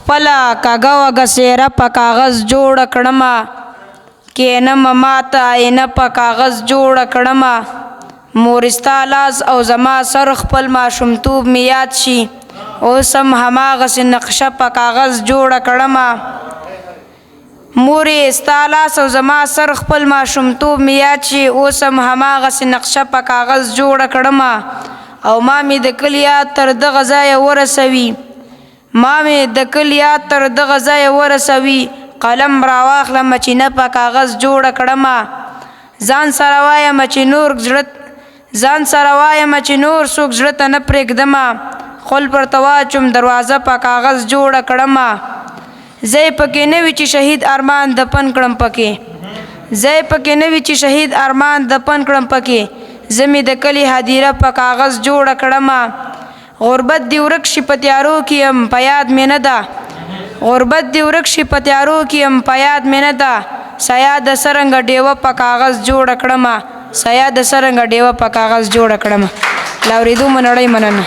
خپله کږه وږه څېره په کاغذ جوړه کړمه کینمه ماته آینه په کاغذ جوړه کړمه مور ستا لاس او زما سر خپل ماشومتوب مې یاد شي اوس هم هماغسې نقشه په کاغذ جوړه کړمه مورې ستا لاس او زما سر خپل ماشومتوب مې یاد شي اوس هم هماغسې نقشه په کاغذ جوړه کړمه او ما مې د کلي یاد تر دغه ځایه ورسوي قلم راواخلم چې نه په کاغذ جوړه کړمه ځان سره وایم چې نور څوک زړه ته نه پرېږدمه خل پر تواچم دروازه په کاغذ جوړه کړمه ځای پکې نه وي چې شهید ارمان دفن کړم پکې زه مې د کلي هدیره په کاغذ جوړه کړمه غربت دې ورک شي په تیارو کې یم په یاد مې نه ده سیا د څرنګه ډیوه په کاغذ جوړه کړمه لا اورېدو مو نړۍ مننه